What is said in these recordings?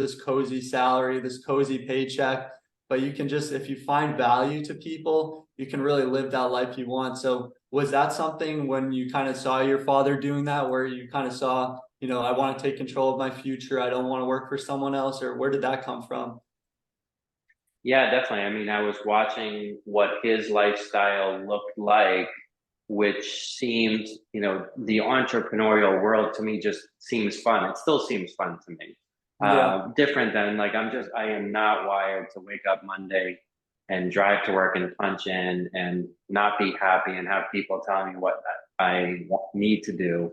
this cozy salary, this cozy paycheck, but you can just, if you find value to people, you can really live that life you want. So was that something when you kind of saw your father doing that, where you kind of saw, you know, I want to take control of my future, I don't want to work for someone else, or where did that come from? Yeah, definitely. I mean, I was watching what his lifestyle looked like, which seems, the entrepreneurial world to me just seems fun. It still seems fun to me. Yeah. Different than like, I am not wired to wake up Monday and drive to work and punch in and not be happy and have people telling me what need to do.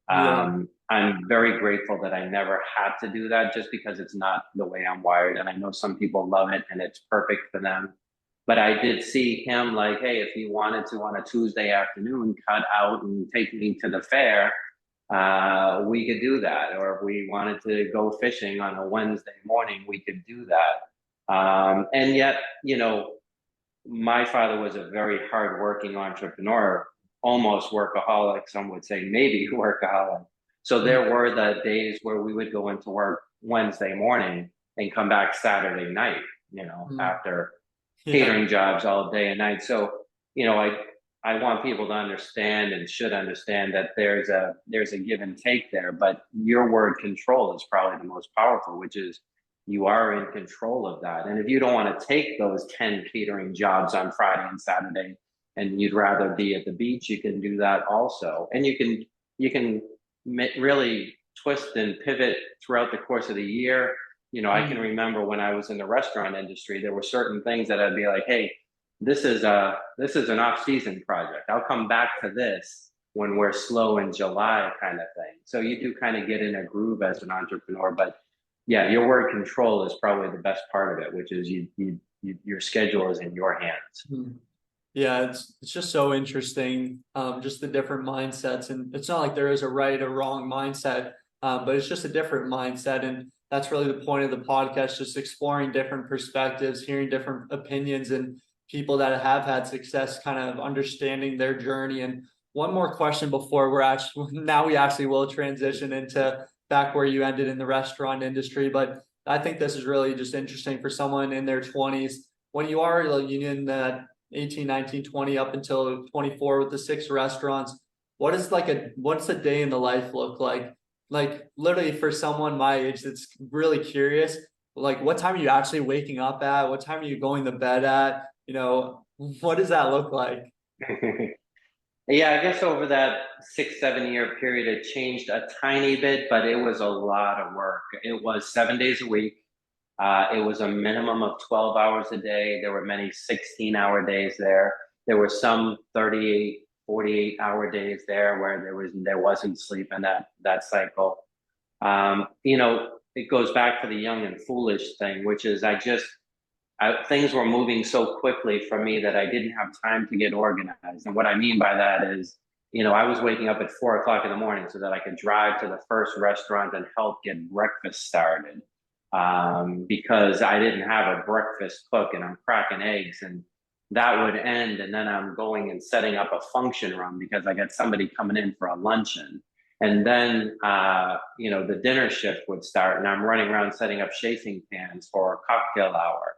Yeah. I'm very grateful that I never had to do that just because it's not the way I'm wired. And I know some people love it and it's perfect for them. But I did see him like, hey, if you wanted to on a Tuesday afternoon cut out and take me to the fair, we could do that. Or if we wanted to go fishing on a Wednesday morning, we could do that. And yet, my father was a very hardworking entrepreneur, almost workaholic. Some would say maybe workaholic. So Mm. there were the days where we would go into work Wednesday morning and come back Saturday night, Mm. after Yeah. catering jobs all day and night. So, you know, I I want people to understand and should understand that there's a give and take there, but your word control is probably the most powerful, which is you are in control of that. And if you don't want to take those 10 catering jobs on Friday and Saturday and you'd rather be at the beach, you can do that also. And you can really twist and pivot throughout the course of the year. I can Mm. remember when I was in the restaurant industry, there were certain things that I'd be like, hey, this is an off-season project. I'll come back to this when we're slow in July, kind of thing. So you do kind of get in a groove as an entrepreneur. But yeah, your word control is probably the best part of it, which is your schedule is in your hands. Mm. Yeah, it's just so interesting, just the different mindsets, and it's not like there is a right or wrong mindset, but it's just a different mindset, and that's really the point of the podcast, just exploring different perspectives, hearing different opinions, and people that have had success, kind of understanding their journey. And one more question before we're actually now we actually will transition into back where you ended in the restaurant industry, but I think this is really just interesting for someone in their 20s when you are like, in that 18, 19, 20 up until 24 with the 6 restaurants. What's a day in the life look like? Like literally for someone my age that's really curious, like what time are you actually waking up at? What time are you going to bed at? What does that look like? Yeah, I guess over that 6, 7 year period, it changed a tiny bit, but it was a lot of work. It was 7 days a week. It was a minimum of 12 hours a day. There were many 16-hour days there. There were some 38, 48-hour days there where there wasn't sleep in that cycle. It goes back to the young and foolish thing, which is things were moving so quickly for me that I didn't have time to get organized. And what I mean by that is, I was waking up at 4 o'clock in the morning so that I could drive to the first restaurant and help get breakfast started. Because I didn't have a breakfast cook and I'm cracking eggs and that would end. And then I'm going and setting up a function room because I got somebody coming in for a luncheon. And then, the dinner shift would start and I'm running around setting up chafing pans for a cocktail hour.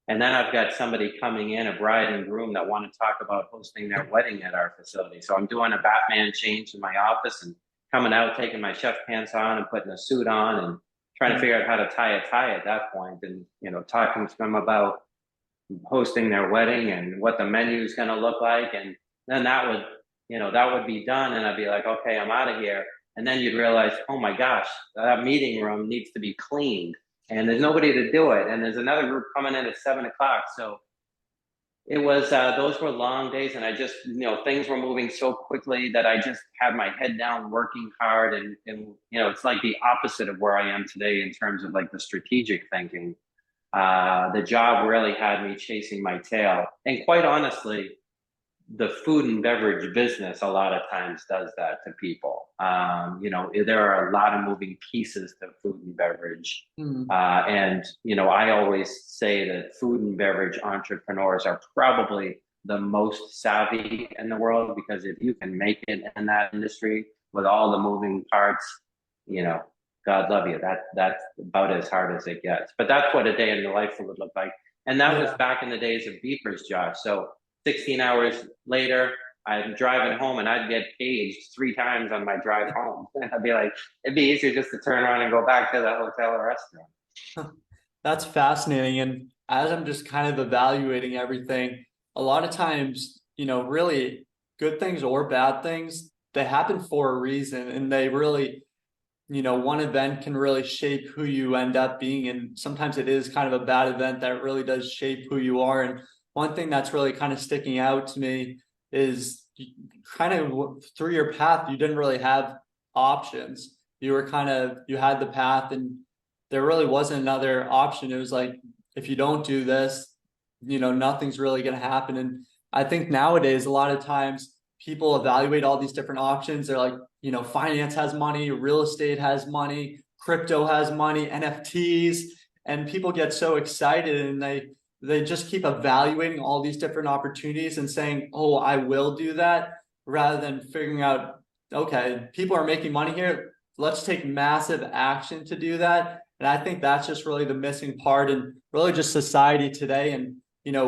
And then I've got somebody coming in, a bride and groom that want to talk about hosting their wedding at our facility. So I'm doing a Batman change in my office and coming out, taking my chef pants on and putting a suit on and trying to figure out how to tie a tie at that point and, talking to them about hosting their wedding and what the menu is going to look like. And then that would be done. And I'd be like, okay, I'm out of here. And then you'd realize, oh my gosh, that meeting room needs to be cleaned and there's nobody to do it. And there's another group coming in at 7 o'clock. So it was, those were long days. And I just, things were moving so quickly that I just had my head down working hard. And it's like the opposite of where I am today in terms of like the strategic thinking. The job really had me chasing my tail. And quite honestly, the food and beverage business a lot of times does that to people. There are a lot of moving pieces to food and beverage. Mm. I always say that food and beverage entrepreneurs are probably the most savvy in the world because if you can make it in that industry with all the moving parts, you know, God love you. That's about as hard as it gets. But that's what a day in the life would look like. And that was Yeah. back in the days of beepers, Josh. So 16 hours later, I'm driving home and I'd get paged 3 times on my drive home. I'd be like, it'd be easier just to turn around and go back to the hotel or restaurant. That's fascinating. And as I'm just kind of evaluating everything, a lot of times, really good things or bad things, they happen for a reason. And they really, one event can really shape who you end up being. And sometimes it is kind of a bad event that really does shape who you are. And one thing that's really kind of sticking out to me is kind of through your path, you didn't really have options. You had the path and there really wasn't another option. It was like, if you don't do this, nothing's really going to happen. And I think nowadays, a lot of times people evaluate all these different options. They're like, finance has money, real estate has money, crypto has money, NFTs, and people get so excited and they just keep evaluating all these different opportunities and saying, "Oh, I will do that," rather than figuring out, okay, people are making money here. Let's take massive action to do that. And I think that's just really the missing part in really just society today. And,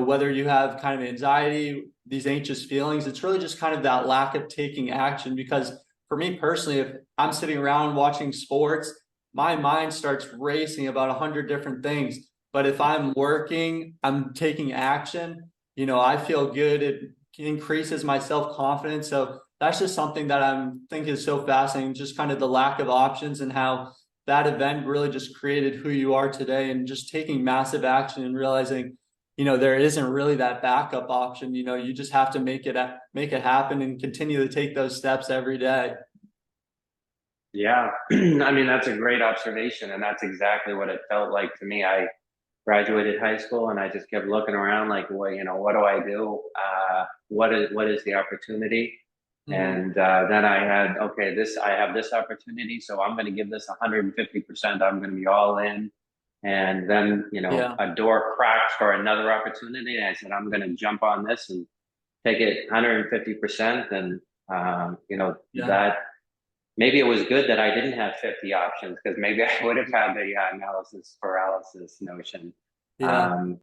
whether you have kind of anxiety, these anxious feelings, it's really just kind of that lack of taking action. Because for me personally, if I'm sitting around watching sports, my mind starts racing about 100 different things. But if I'm working, I'm taking action, I feel good. It increases my self-confidence. So that's just something that I'm think is so fascinating, just kind of the lack of options and how that event really just created who you are today and just taking massive action and realizing, there isn't really that backup option. You just have to make it happen and continue to take those steps every day. Yeah. I mean, that's a great observation. And that's exactly what it felt like to me. I graduated high school and I just kept looking around like, well, what do I do? What is the opportunity? Mhm. And then I had, okay, I have this opportunity, so I'm going to give this 150%. I'm going to be all in. And then, Yeah. a door cracked for another opportunity. And I said, I'm going to jump on this and take it 150%. And, Yeah. that maybe it was good that I didn't have 50 options because maybe I would have had the analysis paralysis notion. Yeah.